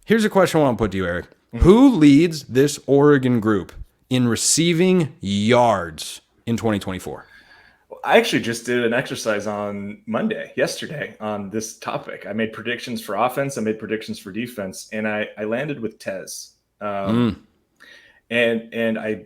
Here's a question I want to put to you, Eric. Who leads this Oregon group in receiving yards in 2024? I actually just did an exercise on yesterday, on this topic. I made predictions for offense. I made predictions for defense, and I landed with Tez. And I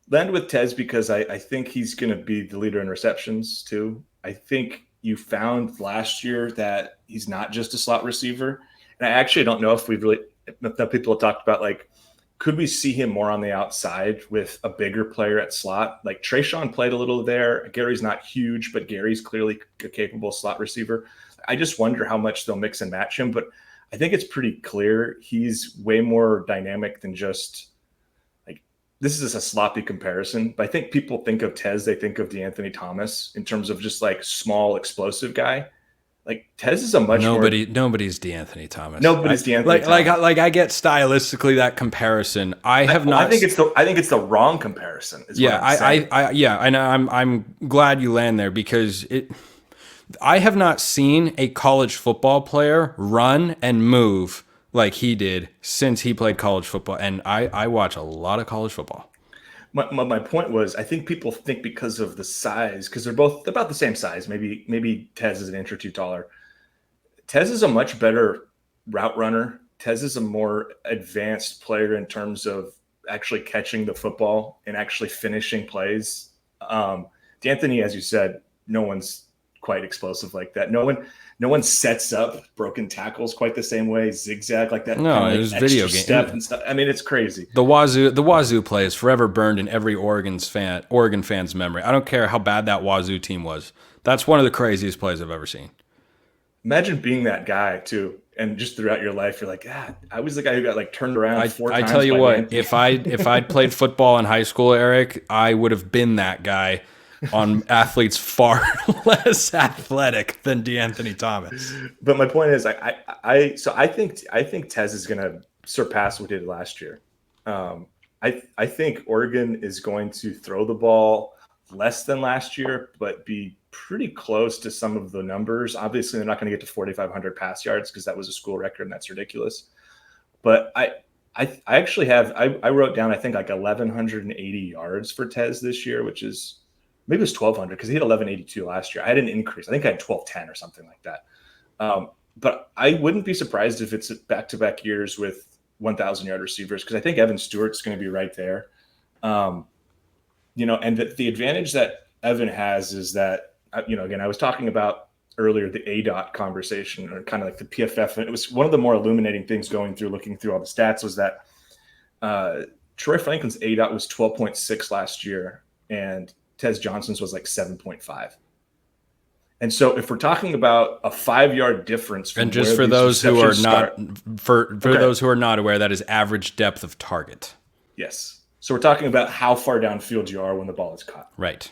landed with Tez because I think he's going to be the leader in receptions too. I think you found last year that he's not just a slot receiver. And I actually don't know if people have talked about, like, could we see him more on the outside with a bigger player at slot? Like Trayshawn played a little there. Gary's not huge, but Gary's clearly a capable slot receiver. I just wonder how much they'll mix and match him. But I think it's pretty clear he's way more dynamic than just like, this is a sloppy comparison. But I think people think of Tez, they think of DeAnthony Thomas in terms of just like small, explosive guy. Like Tez is a much nobody's DeAnthony Thomas. Nobody's DeAnthony Thomas. Like I get stylistically that comparison. I think it's the wrong comparison. I'm glad you land there because I have not seen a college football player run and move like he did since he played college football, and I watch a lot of college football. My point was, I think people think because of the size, because they're both about the same size. Maybe Tez is an inch or two taller. Tez is a much better route runner. Tez is a more advanced player in terms of actually catching the football and actually finishing plays. D'Anthony, as you said, no one's quite explosive like that. No one sets up broken tackles quite the same way, zigzag like that. No, there's video game step and stuff. I mean, it's crazy. The Wazoo play is forever burned in every Oregon fan's memory. I don't care how bad that Wazoo team was. That's one of the craziest plays I've ever seen. Imagine being that guy too, and just throughout your life, you're like, I was the guy who got like turned around four times. I tell you what, if I'd played football in high school, Eric, I would have been that guy on athletes far less athletic than DeAnthony Thomas. But my point is, I think Tez is going to surpass what he did last year. I think Oregon is going to throw the ball less than last year, but be pretty close to some of the numbers. Obviously, they're not going to get to 4,500 pass yards because that was a school record, and that's ridiculous. But I actually I wrote down, I think, like 1,180 yards for Tez this year, which is maybe it was 1,200 because he had 1,182 last year. I had an increase. I think I had 1,210 or something like that. But I wouldn't be surprised if it's back-to-back years with 1,000-yard receivers because I think Evan Stewart's going to be right there. And the advantage that Evan has is that, again, I was talking about earlier the ADOT conversation, or kind of like the PFF. And it was one of the more illuminating things looking through all the stats was that Troy Franklin's ADOT was 12.6 last year, and Tez Johnson's was like 7.5. And so if we're talking about a 5-yard difference, and just for those who are not those who are not aware, that is average depth of target. Yes. So we're talking about how far downfield you are when the ball is caught. Right.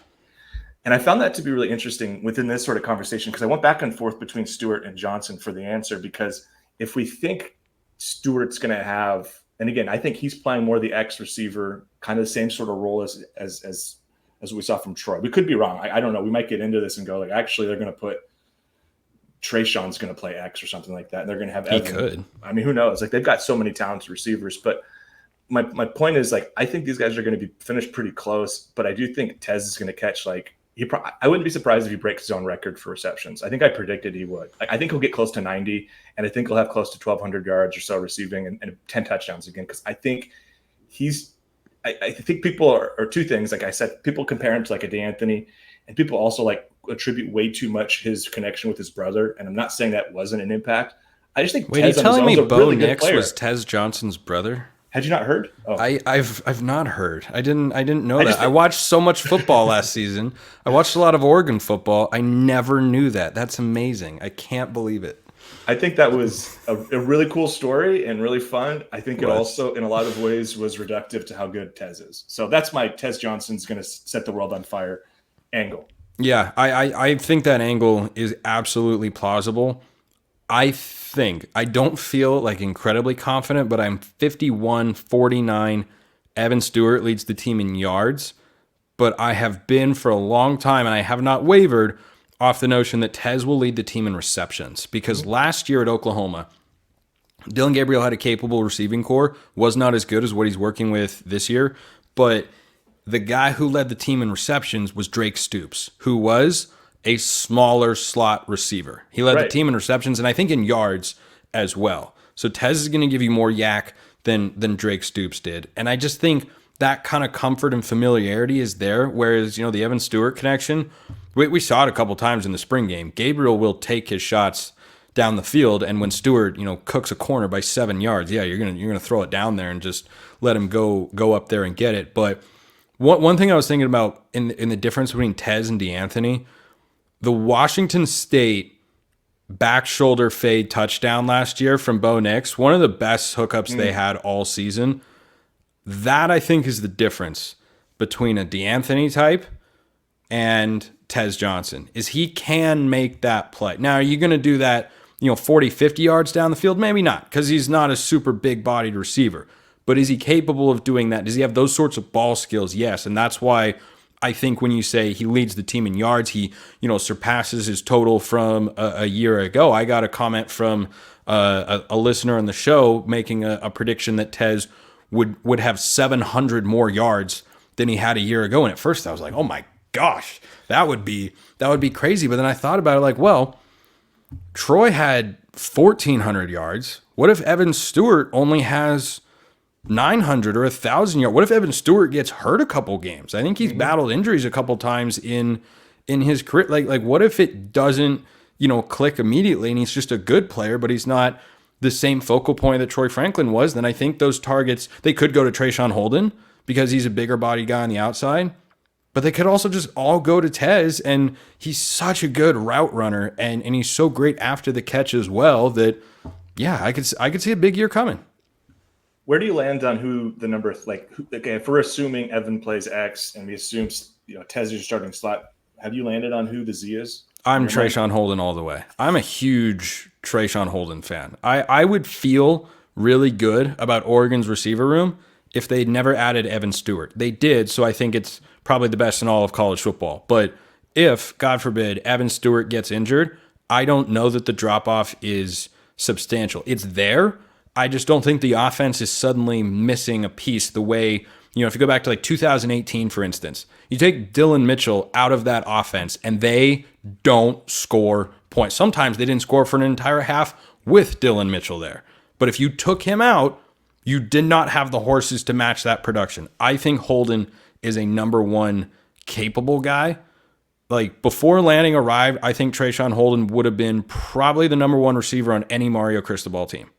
And I found that to be really interesting within this sort of conversation because I went back and forth between Stewart and Johnson for the answer, because if we think Stewart's going to have, and again, I think he's playing more the X receiver, kind of the same sort of role as we saw from Troy. We could be wrong. I don't know. We might get into this and go like, actually, they're going to put Trayshawn's going to play X or something like that. And they're going to have Evan. He could. I mean, who knows? Like, they've got so many talented receivers. But my point is, like, I think these guys are going to be finished pretty close. But I do think Tez is going to catch, like, I wouldn't be surprised if he breaks his own record for receptions. I think I predicted he would. I think he'll get close to 90, and I think he'll have close to 1,200 yards or so receiving and 10 touchdowns again, because I think I think people are two things. Like I said, people compare him to like a DeAnthony, and people also like attribute way too much his connection with his brother. And I'm not saying that wasn't an impact. I just think. Wait, are you telling me Bo Nix was Tez Johnson's brother? Had you not heard? Oh. I've not heard. I didn't know that. I watched so much football last season. I watched a lot of Oregon football. I never knew that. That's amazing. I can't believe it. I think that was a really cool story and really fun. I think it also, in a lot of ways, was reductive to how good Tez is. So that's my Tez Johnson's going to set the world on fire angle. Yeah, I think that angle is absolutely plausible. I don't feel like incredibly confident, but I'm 51-49. Evan Stewart leads the team in yards, but I have been for a long time, and I have not wavered off the notion that Tez will lead the team in receptions, because last year at Oklahoma, Dylan Gabriel had a capable receiving core, was not as good as what he's working with this year, but the guy who led the team in receptions was Drake Stoops, who was a smaller slot receiver. He led the Right. team in receptions and I think in yards as well. So Tez is going to give you more yak than Drake Stoops did. And I just think that kind of comfort and familiarity is there. Whereas, the Evan Stewart connection, we saw it a couple times in the spring game. Gabriel will take his shots down the field, and when Stewart, cooks a corner by 7 yards, yeah, you're gonna throw it down there and just let him go up there and get it. But one thing I was thinking about in the difference between Tez and DeAnthony, the Washington State back shoulder fade touchdown last year from Bo Nix, one of the best hookups they had all season. That I think is the difference between a DeAnthony type and Tez Johnson, is he can make that play. Now, are you going to do that, 40, 50 yards down the field? Maybe not, because he's not a super big-bodied receiver. But is he capable of doing that? Does he have those sorts of ball skills? Yes, and that's why I think when you say he leads the team in yards, he, surpasses his total from a year ago. I got a comment from a listener on the show making a prediction that Tez would have 700 more yards than he had a year ago. And at first I was like, oh my gosh, that would be crazy. But then I thought about it like, well, Troy had 1,400 yards. What if Evan Stewart only has 900 or 1,000 yards? What if Evan Stewart gets hurt a couple games? I think he's battled injuries a couple times in his career. Like what if it doesn't, click immediately and he's just a good player, but he's not the same focal point that Troy Franklin was? Then I think those targets, they could go to Trayshawn Holden because he's a bigger body guy on the outside. But they could also just all go to Tez, and he's such a good route runner, and he's so great after the catch as well that, yeah, I could see a big year coming. Where do you land on who the number, okay, if we're assuming Evan plays X and we assume, Tez is your starting slot, have you landed on who the Z is? I'm Trayshawn Holden all the way. I'm a huge Trayshawn Holden fan. I would feel really good about Oregon's receiver room if they'd never added Evan Stewart. They did, so I think it's probably the best in all of college football. But if, God forbid, Evan Stewart gets injured, I don't know that the drop-off is substantial. It's there. I just don't think the offense is suddenly missing a piece the way, if you go back to 2018, for instance, you take Dylan Mitchell out of that offense and they don't score points. Sometimes they didn't score for an entire half with Dylan Mitchell there. But if you took him out, you did not have the horses to match that production. I think Holden is a number one capable guy. Before Lanning arrived, I think Trayshawn Holden would have been probably the number one receiver on any Mario Cristobal team.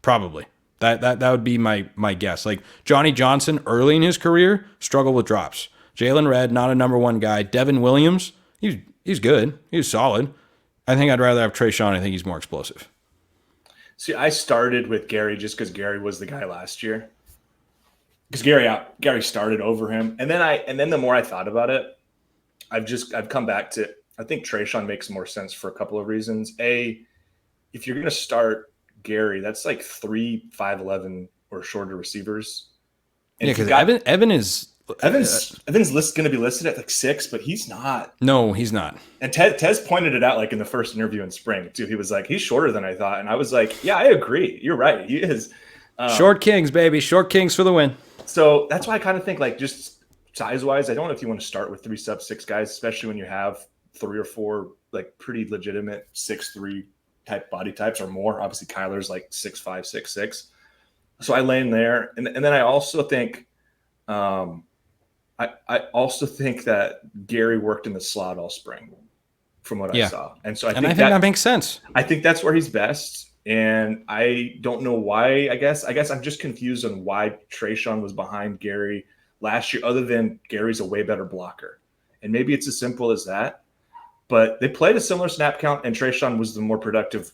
Probably. That would be my guess. Johnny Johnson early in his career struggled with drops. Jalen Redd, not a number one guy. Devin Williams, he's good. He's solid. I think I'd rather have Trayshawn. I think he's more explosive. See, I started with Gary just because Gary was the guy last year. Because Gary started over him, and then the more I thought about it, I've come back to, I think Trayshawn makes more sense for a couple of reasons. A, if you're going to start Gary, that's 3 5'11" or shorter receivers. And yeah, because Evan's going to be listed at 6, but he's not. No, he's not. And Tez pointed it out in the first interview in spring too. He was like, he's shorter than I thought, and I was like, yeah, I agree. You're right. He is. Short Kings, baby. Short Kings for the win. So that's why I kind of think just size-wise, I don't know if you want to start with 3 sub 6 guys, especially when you have 3 or 4 pretty legitimate 6'3" type body types or more. Obviously, Kyler's 6'5", 6'6". So I land there, and then I also think, I also think that Gary worked in the slot all spring, from what I saw, and so I think that makes sense. I think that's where he's best. And I don't know why. I guess I'm just confused on why Trayshawn was behind Gary last year, other than Gary's a way better blocker. And maybe it's as simple as that. But they played a similar snap count, and Trayshawn was the more productive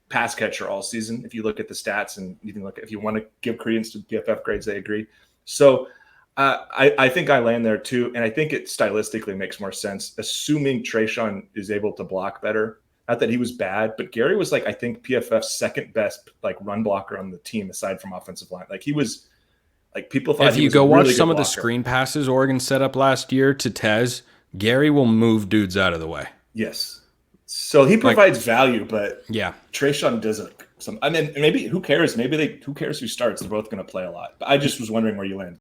pass catcher all season. If you look at the stats, and you can look, if you want to give credence to PFF grades, they agree. So I think I land there too, and I think it stylistically makes more sense, assuming Trayshawn is able to block better. Not that he was bad, but Gary was I think PFF's second best run blocker on the team aside from offensive line. He was people thought. If you go watch some of the screen passes Oregon set up last year to Tez, Gary will move dudes out of the way. Yes, so he provides value, but yeah, Trayshawn does I mean, maybe who cares? Maybe who cares who starts? They're both going to play a lot. But I just was wondering where you land.